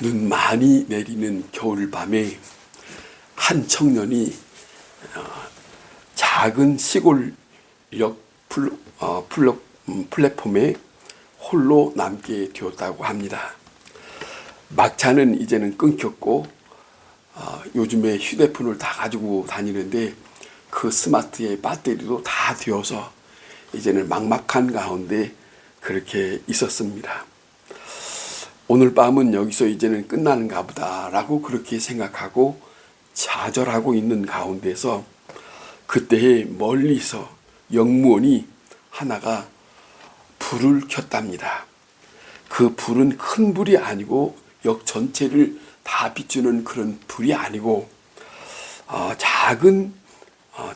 눈 많이 내리는 겨울밤에 한 청년이 작은 시골역 플랫폼에 홀로 남게 되었다고 합니다. 막차는 이제는 끊겼고 요즘에 휴대폰을 다 가지고 다니는데 그 스마트의 배터리도 다 되어서 이제는 막막한 가운데 그렇게 있었습니다. 오늘 밤은 여기서 이제는 끝나는가 보다라고 그렇게 생각하고 좌절하고 있는 가운데서 그때에 멀리서 영무원이 하나가 불을 켰답니다. 그 불은 큰 불이 아니고 역 전체를 다 비추는 그런 불이 아니고 작은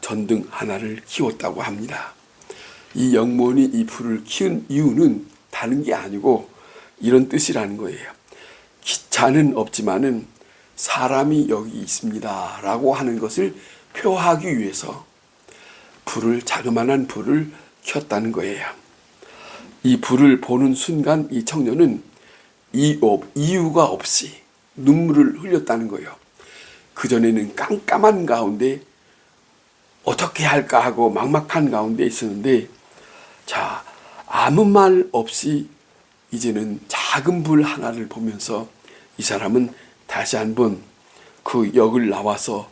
전등 하나를 키웠다고 합니다. 이 영무원이 이 불을 키운 이유는 다른 게 아니고 이런 뜻이라는 거예요. 기차는 없지만은 사람이 여기 있습니다 라고 하는 것을 표하기 위해서 자그마한 불을 켰다는 거예요. 이 불을 보는 순간 이 청년은 이유가 없이 눈물을 흘렸다는 거예요. 그전에는 깜깜한 가운데 어떻게 할까 하고 막막한 가운데 있었는데 아무 말 없이 이제는 작은 불 하나를 보면서 이 사람은 다시 한번 그 역을 나와서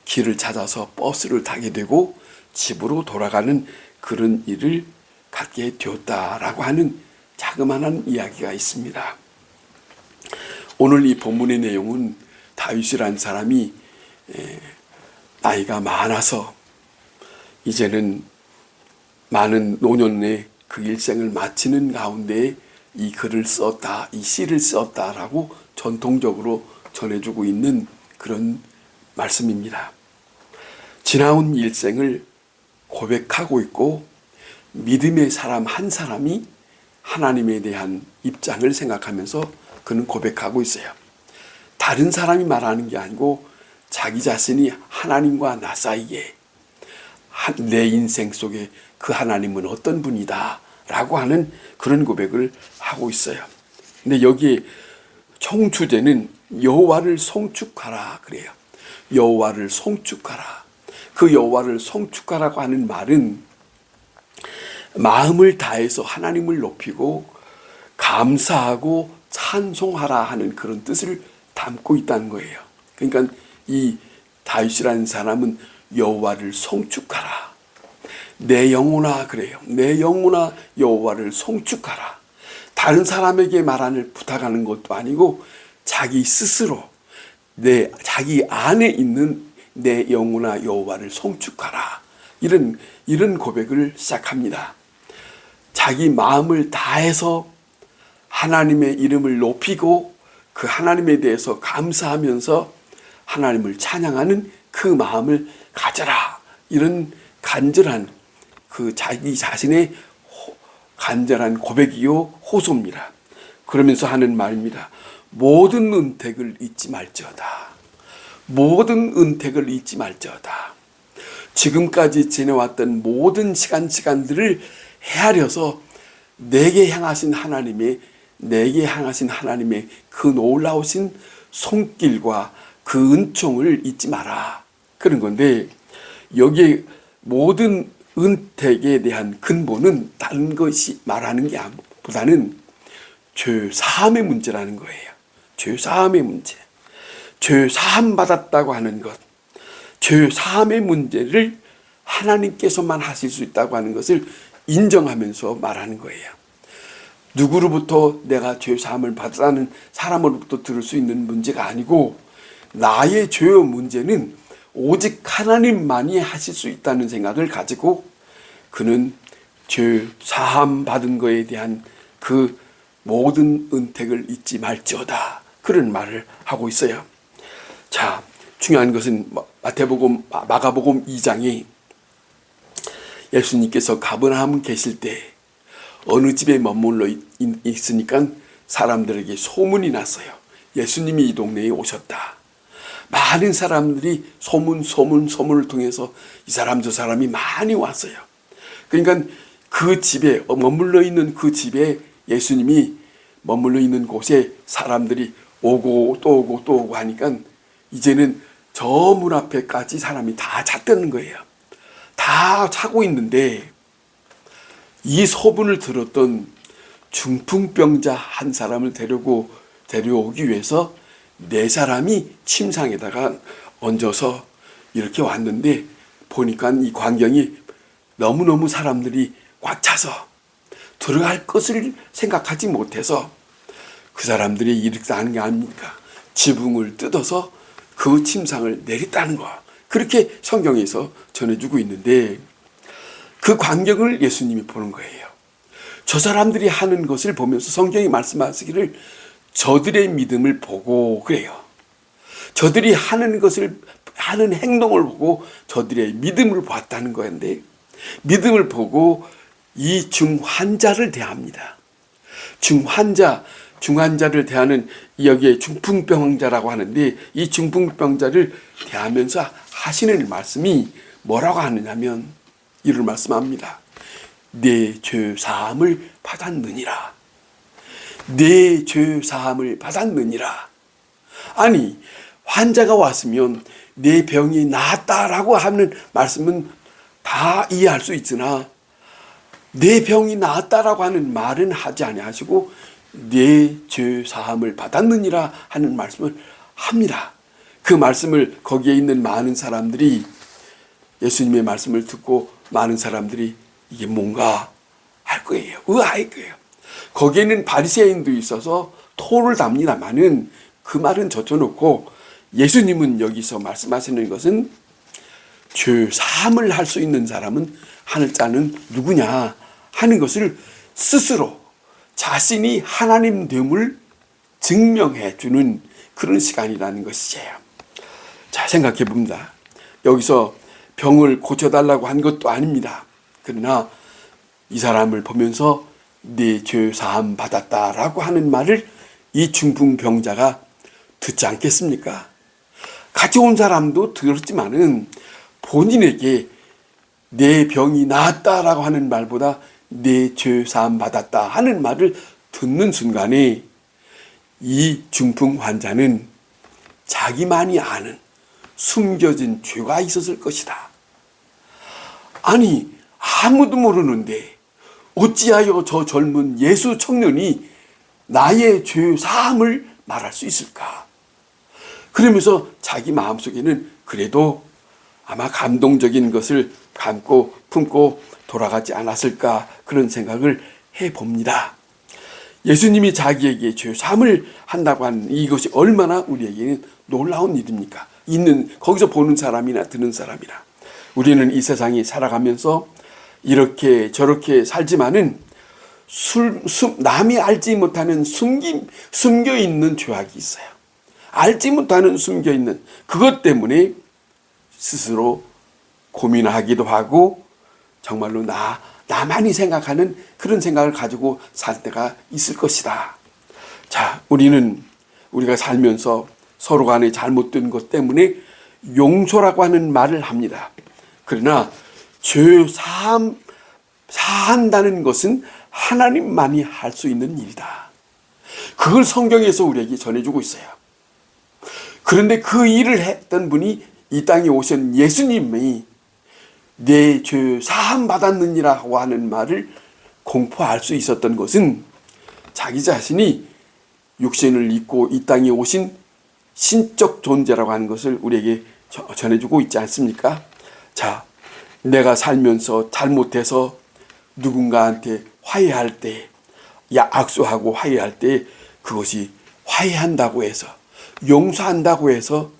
길을 찾아서 버스를 타게 되고 집으로 돌아가는 그런 일을 갖게 되었다라고 하는 자그마한 이야기가 있습니다. 오늘 이 본문의 내용은 다윗이라는 사람이 나이가 많아서 이제는 많은 노년의 그 일생을 마치는 가운데 이 글을 썼다, 이 시를 썼다라고 전통적으로 전해주고 있는 그런 말씀입니다. 지나온 일생을 고백하고 있고 믿음의 사람 한 사람이 하나님에 대한 입장을 생각하면서 그는 고백하고 있어요. 다른 사람이 말하는 게 아니고 자기 자신이 하나님과 나 사이에 내 인생 속에 그 하나님은 어떤 분이다 라고 하는 그런 고백을 하고 있어요. 근데 여기에 총주제는 여호와를 송축하라 그래요. 여호와를 송축하라. 그 여호와를 송축하라고 하는 말은 마음을 다해서 하나님을 높이고 감사하고 찬송하라 하는 그런 뜻을 담고 있다는 거예요. 그러니까 이 다윗이라는 사람은 여호와를 송축하라. 내 영혼아 그래요. 내 영혼아 여호와를 송축하라. 다른 사람에게 부탁하는 것도 아니고 자기 스스로 자기 안에 있는 내 영혼아 여호와를 송축하라. 이런 고백을 시작합니다. 자기 마음을 다해서 하나님의 이름을 높이고 그 하나님에 대해서 감사하면서 하나님을 찬양하는 그 마음을 가져라. 이런 간절한 자기 자신의 간절한 고백이요 호소입니다. 그러면서 하는 말입니다. 모든 은택을 잊지 말지어다. 모든 은택을 잊지 말지어다. 지금까지 지내왔던 모든 시간들을 헤아려서 내게 향하신 하나님의 그 놀라우신 손길과 그 은총을 잊지 마라. 그런 건데 여기에 모든 은택에 대한 근본은 다른 것이 말하는 게 보다는 죄 사함의 문제라는 거예요. 죄 사함의 문제. 죄 사함 받았다고 하는 것. 죄 사함의 문제를 하나님께서만 하실 수 있다고 하는 것을 인정하면서 말하는 거예요. 누구로부터 내가 죄 사함을 받았다는 사람으로부터 들을 수 있는 문제가 아니고 나의 죄의 문제는 오직 하나님만이 하실 수 있다는 생각을 가지고 그는 죄 사함 받은 것에 대한 그 모든 은택을 잊지 말지어다. 그런 말을 하고 있어요. 중요한 것은 마가복음 2장에 예수님께서 가버나움 계실 때 어느 집에 머물러 있으니까 사람들에게 소문이 났어요. 예수님이 이 동네에 오셨다. 많은 사람들이 소문을 통해서 이 사람 저 사람이 많이 왔어요. 그러니까 그 집에 머물러 있는 그 집에 예수님이 머물러 있는 곳에 사람들이 오고 또 오고 또 오고 하니까 이제는 저 문 앞에까지 사람이 다 찼다는 거예요. 다 차고 있는데 이 소문을 들었던 중풍병자 한 사람을 데려오기 위해서 네 사람이 침상에다가 얹어서 이렇게 왔는데 보니까 이 광경이 너무너무 사람들이 꽉 차서 들어갈 것을 생각하지 못해서 그 사람들이 이렇게 하는 게 아닙니까? 지붕을 뜯어서 그 침상을 내렸다는 거. 그렇게 성경에서 전해주고 있는데 그 광경을 예수님이 보는 거예요. 저 사람들이 하는 것을 보면서 성경이 말씀하시기를 저들의 믿음을 보고 그래요. 저들이 하는 것을 하는 행동을 보고 저들의 믿음을 봤다는 거였는데 믿음을 보고 이 중환자를 대합니다. 중환자를 대하는 여기에 중풍병자라고 하는데 이 중풍병자를 대하면서 하시는 말씀이 뭐라고 하느냐면 이를 말씀합니다. 내 죄 사함을 받았느니라. 내 죄 사함을 받았느니라. 아니 환자가 왔으면 내 병이 나았다라고 하는 말씀은 다 이해할 수 있으나 내 병이 나았다라고 하는 말은 하지 아니하시고 내 죄 사함을 받았느니라 하는 말씀을 합니다. 그 말씀을 거기에 있는 많은 사람들이 예수님의 말씀을 듣고 많은 사람들이 이게 뭔가 할 거예요. 의아할 거예요. 거기에는 바리새인도 있어서 토를 답니다마는 그 말은 젖혀놓고 예수님은 여기서 말씀하시는 것은 죄 사함을 할 수 있는 사람은 하늘 자는 누구냐 하는 것을 스스로 자신이 하나님 됨을 증명해 주는 그런 시간이라는 것이에요. 자, 생각해 봅니다. 여기서 병을 고쳐달라고 한 것도 아닙니다. 그러나 이 사람을 보면서 네 죄 사함 받았다라고 하는 말을 이 중풍병자가 듣지 않겠습니까? 같이 온 사람도 들었지만은 본인에게 내 병이 나았다라고 하는 말보다 내 죄 사함 받았다 하는 말을 듣는 순간에 이 중풍 환자는 자기만이 아는 숨겨진 죄가 있었을 것이다. 아니 아무도 모르는데 어찌하여 저 젊은 예수 청년이 나의 죄 사함을 말할 수 있을까? 그러면서 자기 마음속에는 그래도 아마 감동적인 것을 품고 돌아가지 않았을까 그런 생각을 해봅니다. 예수님이 자기에게 죄 사함을 한다고 하는 이것이 얼마나 우리에게는 놀라운 일입니까? 거기서 보는 사람이나 듣는 사람이나 우리는 이 세상에 살아가면서 이렇게 저렇게 살지만은 남이 알지 못하는 숨겨있는 죄악이 있어요. 알지 못하는 숨겨있는 그것 때문에 스스로 고민하기도 하고 정말로 나만이 생각하는 그런 생각을 가지고 살 때가 있을 것이다. 자, 우리가 살면서 서로 간에 잘못된 것 때문에 용서라고 하는 말을 합니다. 그러나 죄 사한다는 것은 하나님만이 할 수 있는 일이다. 그걸 성경에서 우리에게 전해주고 있어요. 그런데 그 일을 했던 분이 이 땅에 오신 예수님이 내 죄 사함 받았느니라고 하는 말을 공포할 수 있었던 것은 자기 자신이 육신을 입고 이 땅에 오신 신적 존재라고 하는 것을 우리에게 전해주고 있지 않습니까? 자, 내가 살면서 잘못해서 누군가한테 화해할 때, 악수하고 화해할 때 그것이 화해한다고 해서 용서한다고 해서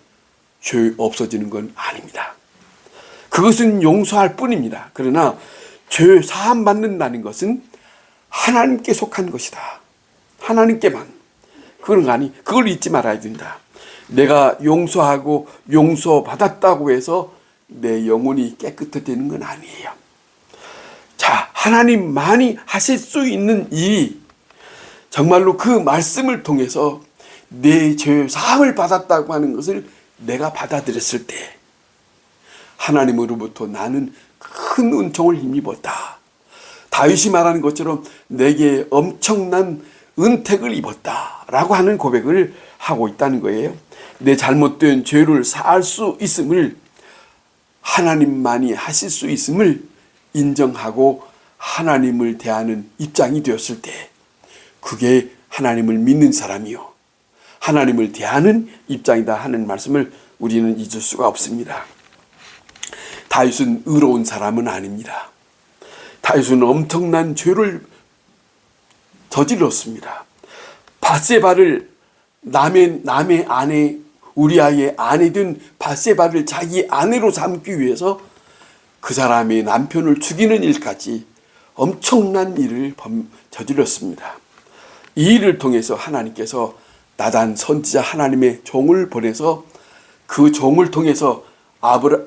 죄 없어지는 건 아닙니다. 그것은 용서할 뿐입니다. 그러나 죄 사함 받는다는 것은 하나님께 속한 것이다. 하나님께만. 그걸 잊지 말아야 된다. 내가 용서하고 용서받았다고 해서 내 영혼이 깨끗해지는 건 아니에요. 자, 하나님만이 하실 수 있는 일이 정말로 그 말씀을 통해서 내 죄 사함을 받았다고 하는 것을 내가 받아들였을 때 하나님으로부터 나는 큰 은총을 힘입었다. 다윗이 말하는 것처럼 내게 엄청난 은택을 입었다라고 하는 고백을 하고 있다는 거예요. 내 잘못된 죄를 사할 수 있음을, 하나님만이 하실 수 있음을 인정하고 하나님을 대하는 입장이 되었을 때, 그게 하나님을 믿는 사람이요, 하나님을 대하는 입장이다 하는 말씀을 우리는 잊을 수가 없습니다. 다윗은 의로운 사람은 아닙니다. 다윗은 엄청난 죄를 저질렀습니다. 밧세바를, 남의 아내, 우리아의 아내든 밧세바를 자기 아내로 삼기 위해서 그 사람의 남편을 죽이는 일까지 엄청난 일을 저질렀습니다. 이 일을 통해서 하나님께서 나단 선지자 하나님의 종을 보내서 그 종을 통해서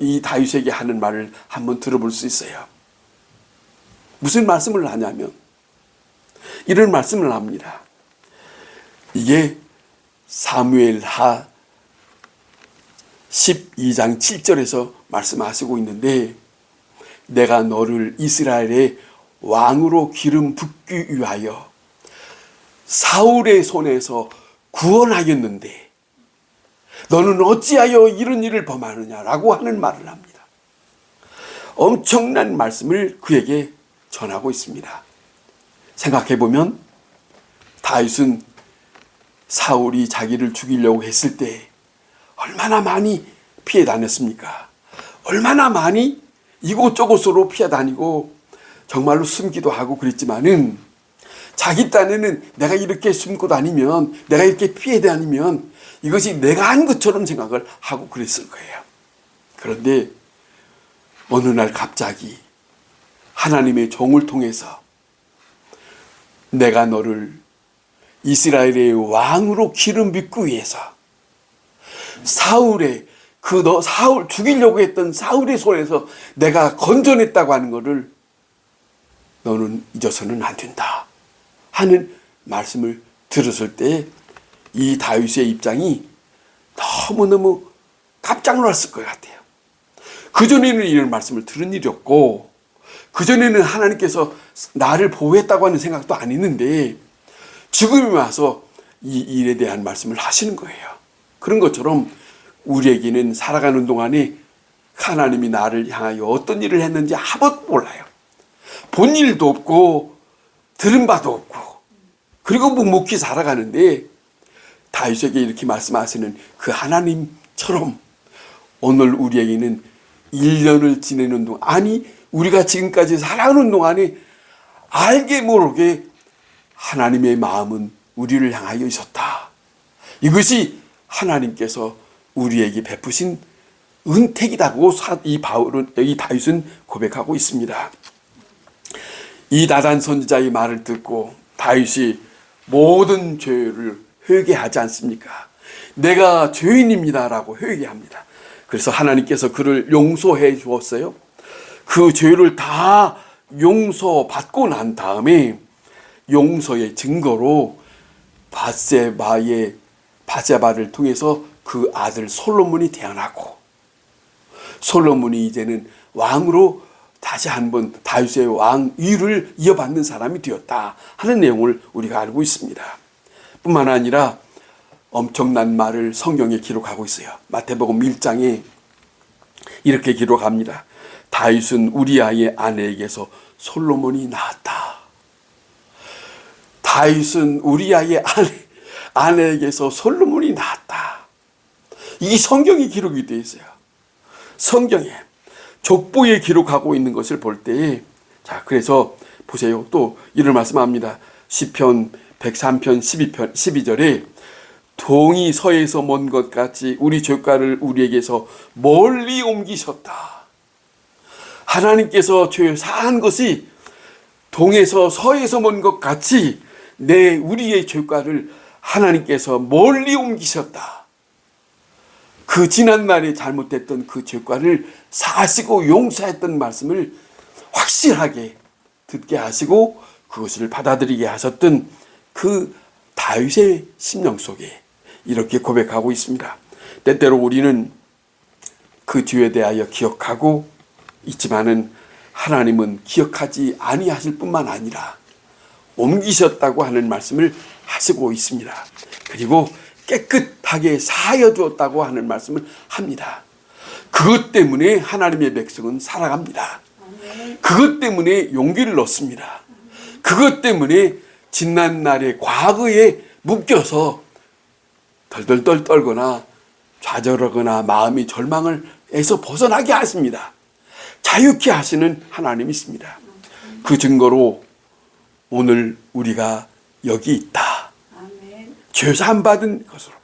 이 다윗에게 하는 말을 한번 들어볼 수 있어요. 무슨 말씀을 하냐면 이런 말씀을 합니다. 이게 사무엘하 12장 7절에서 말씀하시고 있는데, 내가 너를 이스라엘의 왕으로 기름 붓기 위하여 사울의 손에서 구원하였는데 너는 어찌하여 이런 일을 범하느냐라고 하는 말을 합니다. 엄청난 말씀을 그에게 전하고 있습니다. 생각해보면 다윗은 사울이 자기를 죽이려고 했을 때 얼마나 많이 피해 다녔습니까? 얼마나 많이 이곳저곳으로 피해 다니고 정말로 숨기도 하고 그랬지만은, 자기 딴에는 내가 이렇게 숨고 다니면, 내가 이렇게 피해 다니면 이것이 내가 한 것처럼 생각을 하고 그랬을 거예요. 그런데 어느 날 갑자기 하나님의 종을 통해서 내가 너를 이스라엘의 왕으로 기름 붓기 위해서 사울 죽이려고 했던 사울의 손에서 내가 건져냈다고 하는 것을 너는 잊어서는 안 된다 하는 말씀을 들었을 때 이 다윗의 입장이 너무너무 깜짝 놀랐을 것 같아요. 그전에는 이런 말씀을 들은 일이 없고, 그전에는 하나님께서 나를 보호했다고 하는 생각도 안 했는데 지금에 와서 이 일에 대한 말씀을 하시는 거예요. 그런 것처럼 우리에게는 살아가는 동안에 하나님이 나를 향하여 어떤 일을 했는지 아무것도 몰라요. 본 일도 없고 들은 바도 없고, 그리고 묵묵히 살아가는데 다윗에게 이렇게 말씀하시는 그 하나님처럼 오늘 우리에게는 1년을 지내는 동안, 아니 우리가 지금까지 살아가는 동안에 알게 모르게 하나님의 마음은 우리를 향하여 있었다. 이것이 하나님께서 우리에게 베푸신 은택이라고 이 다윗은 고백하고 있습니다. 이 나단 선지자의 말을 듣고 다윗이 모든 죄를 회개하지 않습니까? 내가 죄인입니다라고 회개합니다. 그래서 하나님께서 그를 용서해 주었어요. 그 죄를 다 용서받고 난 다음에 용서의 증거로 밧세바를 통해서 그 아들 솔로몬이 태어나고, 솔로몬이 이제는 왕으로 다시 한번 다윗의 왕위를 이어받는 사람이 되었다 하는 내용을 우리가 알고 있습니다. 뿐만 아니라 엄청난 말을 성경에 기록하고 있어요. 마태복음 1장에 이렇게 기록합니다. 다윗은 우리아의 아내에게서 솔로몬이 낳았다. 다윗은 우리아의 아내에게서 솔로몬이 낳았다. 이 성경에 기록이 되어 있어요. 성경에 족보에 기록하고 있는 것을 볼 때, 자, 그래서 보세요. 또 이런 말씀합니다. 시편 103편 12절에 동이 서에서 먼 것 같이 우리 죄가를 우리에게서 멀리 옮기셨다. 하나님께서 죄 사한 것이 동에서 서에서 먼 것 같이 우리의 죄가를 하나님께서 멀리 옮기셨다. 그 지난날에 잘못됐던 그 죄가를 사하시고 용서했던 말씀을 확실하게 듣게 하시고 그것을 받아들이게 하셨던 그 다윗의 심령 속에 이렇게 고백하고 있습니다. 때때로 우리는 그 뒤에 대하여 기억하고 있지만은 하나님은 기억하지 아니하실 뿐만 아니라 옮기셨다고 하는 말씀을 하시고 있습니다. 그리고 깨끗하게 사하여 주었다고 하는 말씀을 합니다. 그것 때문에 하나님의 백성은 살아갑니다. 그것 때문에 용기를 얻습니다. 그것 때문에 지난날의 과거에 묶여서 덜덜덜 떨거나 좌절하거나 마음이 절망을 해서 벗어나게 하십니다. 자유케 하시는 하나님이 있습니다. 그 증거로 오늘 우리가 여기 있다. 죄사함 받은 것으로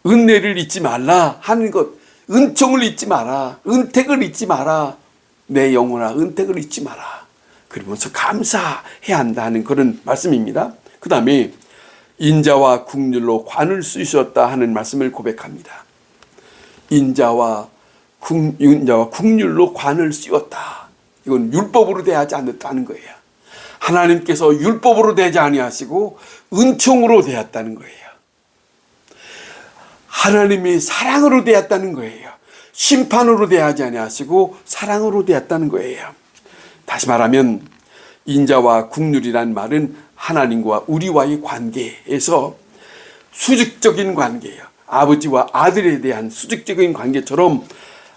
은혜를 잊지 말라 하는 것, 은총을 잊지 마라, 은택을 잊지 마라, 내 영혼아 은택을 잊지 마라, 그러면서 감사해야 한다는 그런 말씀입니다. 그 다음에 인자와 국률로 관을 쓰셨다 하는 말씀을 고백합니다. 인자와 국률로 관을 씌웠다. 이건 율법으로 대하지 않았다는 거예요. 하나님께서 율법으로 대하지 아니하시고 은총으로 대했다는 거예요. 하나님이 사랑으로 대했다는 거예요. 심판으로 대하지 아니하시고 사랑으로 대했다는 거예요. 다시 말하면 인자와 국률이란 말은 하나님과 우리와의 관계에서 수직적인 관계예요. 아버지와 아들에 대한 수직적인 관계처럼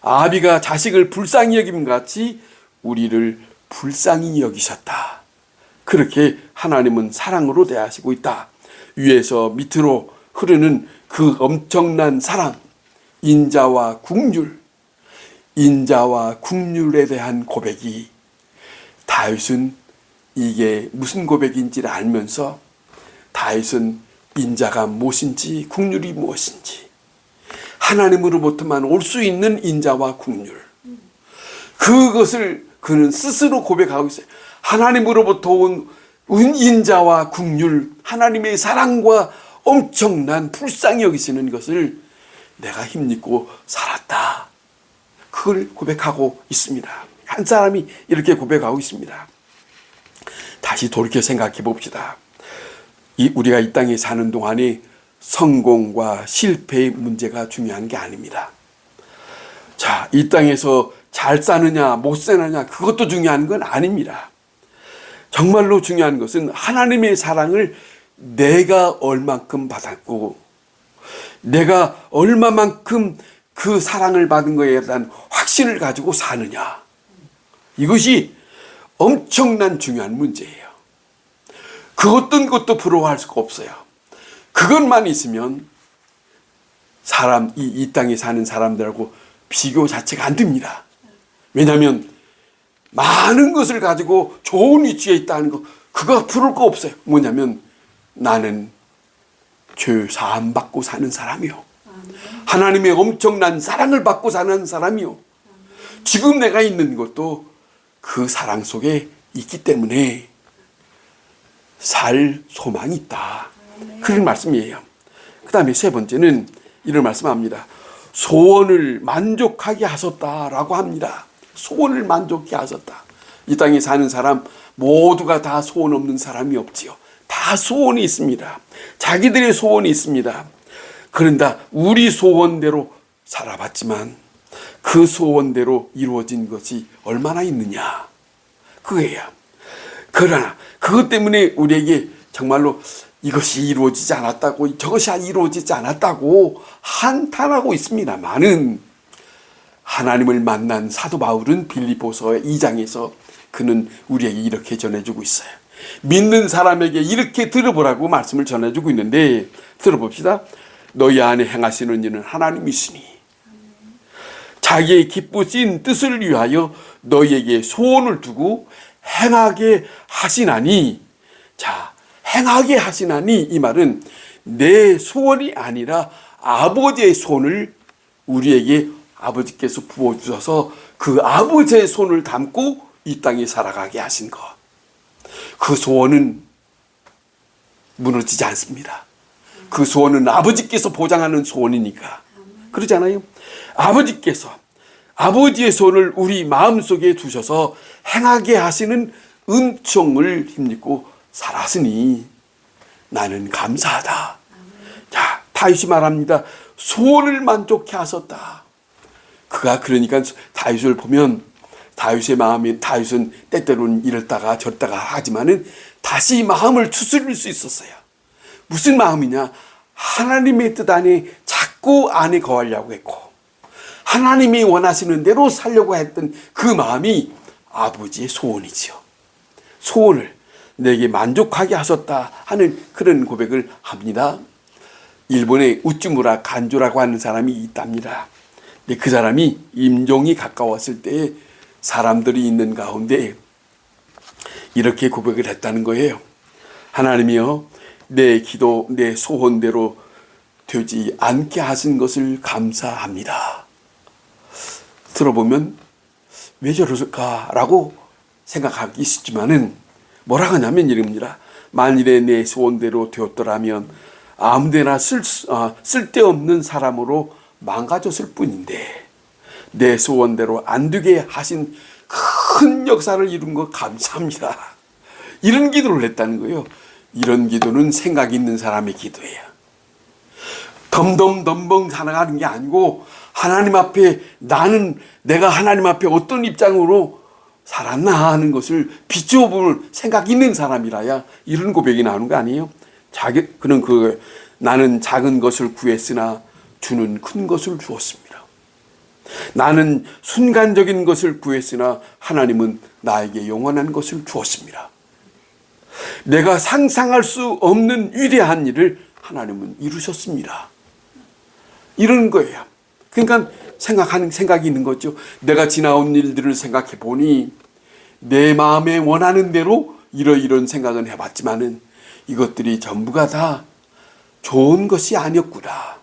아비가 자식을 불쌍히 여김 같이 우리를 불쌍히 여기셨다. 그렇게 하나님은 사랑으로 대하시고 있다. 위에서 밑으로 흐르는 그 엄청난 사랑, 인자와 국률, 인자와 국률에 대한 고백이 다윗은 이게 무슨 고백인지를 알면서 다윗은 인자가 무엇인지 국률이 무엇인지 하나님으로부터만 올 수 있는 인자와 국률, 그것을 그는 스스로 고백하고 있어요. 하나님으로부터 온 인자와 국률, 하나님의 사랑과 엄청난 불쌍히 여기시는 것을 내가 힘입고 살았다. 그걸 고백하고 있습니다. 한 사람이 이렇게 고백하고 있습니다. 다시 돌이켜 생각해 봅시다. 우리가 이 땅에 사는 동안에 성공과 실패의 문제가 중요한 게 아닙니다. 자, 이 땅에서 잘 사느냐 못 사느냐 그것도 중요한 건 아닙니다. 정말로 중요한 것은 하나님의 사랑을 내가 얼만큼 받았고 내가 얼마만큼 그 사랑을 받은 것에 대한 확신을 가지고 사느냐. 이것이 엄청난 중요한 문제예요. 그 어떤 것도 부러워할 수가 없어요. 그것만 있으면 이 땅에 사는 사람들하고 비교 자체가 안 됩니다. 왜냐하면 많은 것을 가지고 좋은 위치에 있다는 거, 그거 부러울 거 없어요. 뭐냐면 나는 죄 사함 받고 사는 사람이요, 하나님의 엄청난 사랑을 받고 사는 사람이요, 지금 내가 있는 것도 그 사랑 속에 있기 때문에 살 소망이 있다. 그런 말씀이에요. 그 다음에 세 번째는 이런 말씀합니다. 소원을 만족하게 하셨다라고 합니다. 소원을 만족하게 하셨다. 이 땅에 사는 사람 모두가 다 소원 없는 사람이 없지요. 다 소원이 있습니다. 자기들의 소원이 있습니다. 그런다 우리 소원대로 살아봤지만 그 소원대로 이루어진 것이 얼마나 있느냐, 그거예요. 그러나 그것 때문에 우리에게 정말로 이것이 이루어지지 않았다고, 저것이 이루어지지 않았다고 한탄하고 있습니다만은, 하나님을 만난 사도 바울은 빌립보서 2장에서 그는 우리에게 이렇게 전해주고 있어요. 믿는 사람에게 이렇게 들어보라고 말씀을 전해주고 있는데, 들어봅시다. 너희 안에 행하시는 이는 하나님이시니 자기의 기쁘신 뜻을 위하여 너희에게 소원을 두고 행하게 하시나니. 자, 행하게 하시나니, 이 말은 내 소원이 아니라 아버지의 손을 우리에게 아버지께서 부어주셔서 그 아버지의 손을 담고 이 땅에 살아가게 하신 것. 그 소원은 무너지지 않습니다. 그 소원은 아버지께서 보장하는 소원이니까. 그러잖아요. 아버지께서 아버지의 손을 우리 마음속에 두셔서 행하게 하시는 은총을 힘입고 살았으니 나는 감사하다. 자, 다윗이 말합니다. 소원을 만족해 하셨다. 그가 그러니까 다윗을 보면 다윗의 마음이, 다윗은 때때로는 이랬다가 저랬다가 하지만은 다시 마음을 추스릴 수 있었어요. 무슨 마음이냐? 하나님의 뜻 안에 자꾸 안에 거하려고 했고 하나님이 원하시는 대로 살려고 했던 그 마음이 아버지의 소원이지요. 소원을 내게 만족하게 하셨다 하는 그런 고백을 합니다. 일본에 우찌무라 간조라고 하는 사람이 있답니다. 근데 그 사람이 임종이 가까웠을 때 사람들이 있는 가운데 이렇게 고백을 했다는 거예요. 하나님이여, 내 기도, 내 소원대로 되지 않게 하신 것을 감사합니다. 들어보면 왜 저럴까라고 생각하기 쉽지만은 뭐라 하냐면 이럽니다. 만일에 내 소원대로 되었더라면 아무데나 쓸데없는 사람으로 망가졌을 뿐인데 내 소원대로 안 되게 하신 큰 역사를 이룬 거 감사합니다. 이런 기도를 했다는 거예요. 이런 기도는 생각 있는 사람의 기도예요. 덤덤덤벙 살아가는 게 아니고 하나님 앞에 내가 하나님 앞에 어떤 입장으로 살았나 하는 것을 비추어 볼 생각 있는 사람이라야 이런 고백이 나오는 거 아니에요? 나는 작은 것을 구했으나 주는 큰 것을 주었습니다. 나는 순간적인 것을 구했으나 하나님은 나에게 영원한 것을 주었습니다. 내가 상상할 수 없는 위대한 일을 하나님은 이루셨습니다. 이런 거예요. 그러니까 생각이 있는 거죠. 내가 지나온 일들을 생각해 보니 내 마음에 원하는 대로 이런 생각은 해봤지만은 이것들이 전부가 다 좋은 것이 아니었구나.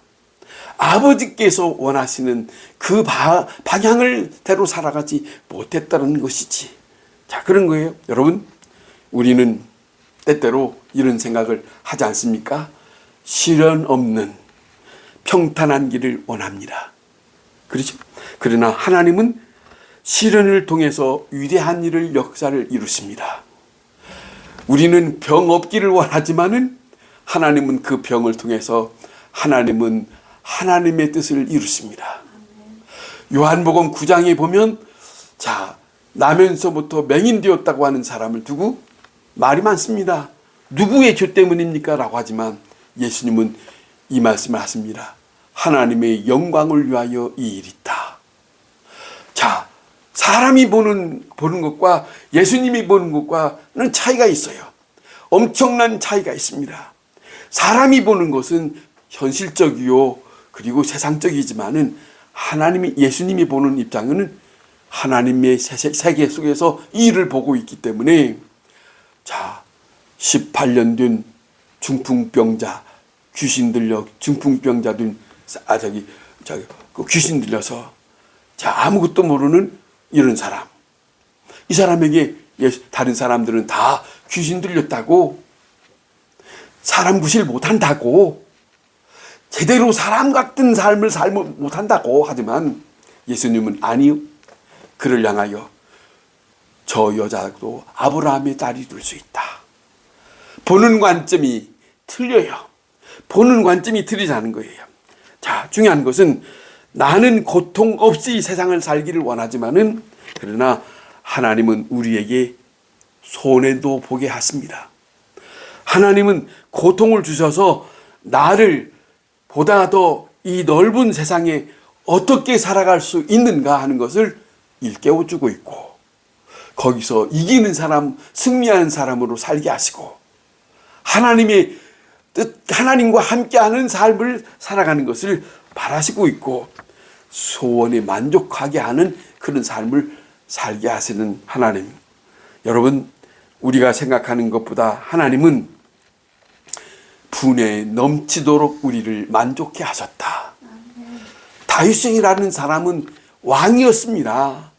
아버지께서 원하시는 그 방향을 대로 살아가지 못했다는 것이지. 자, 그런 거예요. 여러분, 우리는 때때로 이런 생각을 하지 않습니까? 시련 없는 평탄한 길을 원합니다. 그렇죠? 그러나 하나님은 시련을 통해서 위대한 일을 역사를 이루십니다. 우리는 병 없기를 원하지만은 하나님은 그 병을 통해서 하나님은 하나님의 뜻을 이루십니다. 요한복음 9장에 보면 나면서부터 맹인되었다고 하는 사람을 두고 말이 많습니다. 누구의 죄 때문입니까? 라고 하지만 예수님은 이 말씀을 하십니다. 하나님의 영광을 위하여 이 일이 있다. 자, 사람이 보는 것과 예수님이 보는 것과는 차이가 있어요. 엄청난 차이가 있습니다. 사람이 보는 것은 현실적이요 그리고 세상적이지만은 예수님이 보는 입장은 하나님의 세계 속에서 이 일을 보고 있기 때문에 18년 된 중풍병자 귀신 들려 중풍병자 된 귀신 들려서 아무것도 모르는 이런 사람, 이 사람에게 다른 사람들은 다 귀신 들렸다고, 사람 구실 못한다고, 제대로 사람 같은 삶을 살지 못한다고 하지만 예수님은 아니요, 그를 향하여 저 여자도 아브라함의 딸이 될 수 있다. 보는 관점이 틀려요. 보는 관점이 틀리자는 거예요. 자, 중요한 것은 나는 고통 없이 세상을 살기를 원하지만은 그러나 하나님은 우리에게 손해도 보게 하십니다. 하나님은 고통을 주셔서 나를 보다 더 이 넓은 세상에 어떻게 살아갈 수 있는가 하는 것을 일깨워주고 있고, 거기서 이기는 사람, 승리하는 사람으로 살게 하시고, 하나님의 뜻, 하나님과 함께하는 삶을 살아가는 것을 바라시고 있고, 소원에 만족하게 하는 그런 삶을 살게 하시는 하나님. 여러분, 우리가 생각하는 것보다 하나님은 분에 넘치도록 우리를 만족해 하셨다. 다윗왕이라는 사람은 왕이었습니다.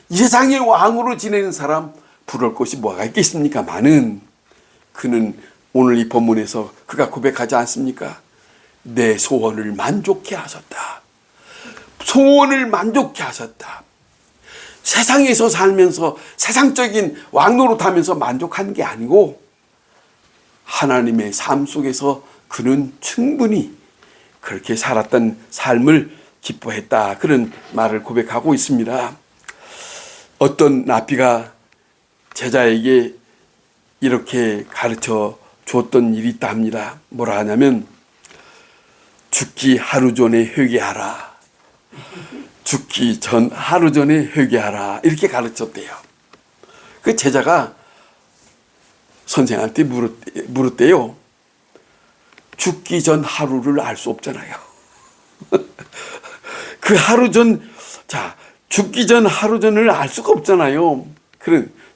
이 세상의 왕으로 지내는 사람 부러울 것이 뭐가 있겠습니까? 그는 오늘 이 본문에서 그가 고백하지 않습니까? 내 소원을 만족해 하셨다. 소원을 만족해 하셨다. 세상에서 살면서 세상적인 왕노릇하면서 만족하는 게 아니고 하나님의 삶 속에서 그는 충분히 그렇게 살았던 삶을 기뻐했다. 그런 말을 고백하고 있습니다. 어떤 랍비가 제자에게 이렇게 가르쳐 줬던 일이 있다 합니다. 뭐라 하냐면 죽기 하루 전에 회개하라. 죽기 전 하루 전에 회개하라. 이렇게 가르쳤대요. 그 제자가 선생한테 물었대요. 죽기 전 하루를 알 수 없잖아요. 그 하루 전, 자, 죽기 전 하루 전을 알 수가 없잖아요.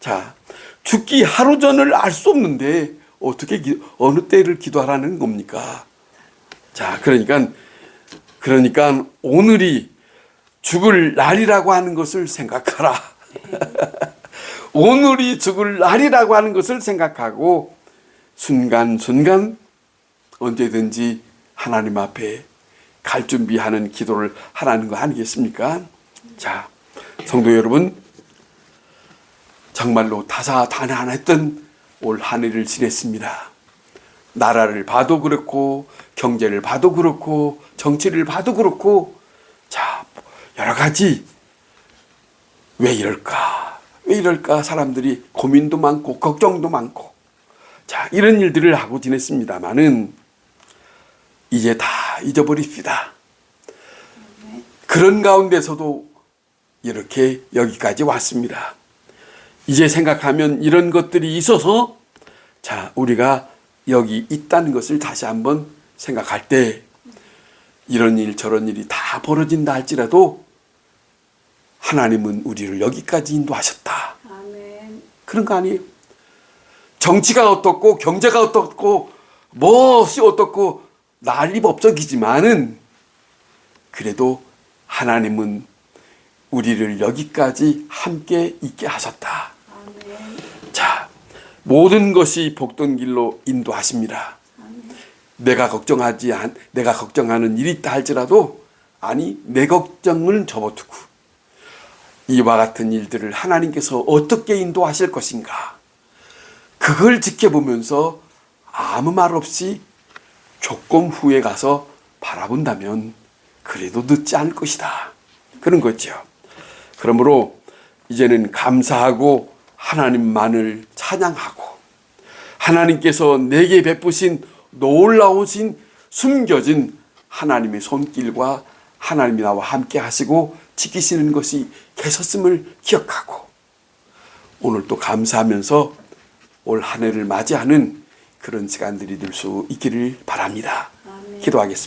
자, 죽기 하루 전을 알 수 없는데 어떻게 어느 때를 기도하라는 겁니까? 자, 그러니까 오늘이 죽을 날이라고 하는 것을 생각하라. 오늘이 죽을 날이라고 하는 것을 생각하고 순간순간 언제든지 하나님 앞에 갈 준비하는 기도를 하라는 거 아니겠습니까? 자, 성도 여러분, 정말로 다사다난했던 올 한 해를 지냈습니다. 나라를 봐도 그렇고 경제를 봐도 그렇고 정치를 봐도 그렇고, 자, 여러 가지 왜 이럴까 사람들이 고민도 많고 걱정도 많고, 자, 이런 일들을 하고 지냈습니다마는 이제 다 잊어버립시다. 그런 가운데서도 이렇게 여기까지 왔습니다. 이제 생각하면 이런 것들이 있어서, 자, 우리가 여기 있다는 것을 다시 한번 생각할 때 이런 일 저런 일이 다 벌어진다 할지라도 하나님은 우리를 여기까지 인도하셨다. 아멘. 그런 거 아니에요? 정치가 어떻고 경제가 어떻고 무엇이 어떻고 난리법석이지만은 그래도 하나님은 우리를 여기까지 함께 있게 하셨다. 아멘. 자, 모든 것이 복된 길로 인도하십니다. 아멘. 내가 걱정하는 일이 있다 할지라도, 아니, 내 걱정을 접어두고 이와 같은 일들을 하나님께서 어떻게 인도하실 것인가, 그걸 지켜보면서 아무 말 없이 조금 후에 가서 바라본다면 그래도 늦지 않을 것이다. 그런 거죠. 그러므로 이제는 감사하고 하나님만을 찬양하고 하나님께서 내게 베푸신 놀라우신 숨겨진 하나님의 손길과 하나님이 나와 함께 하시고 지키시는 것이 계셨음을 기억하고 오늘 또 감사하면서 올 한 해를 맞이하는 그런 시간들이 될 수 있기를 바랍니다. 아멘. 기도하겠습니다.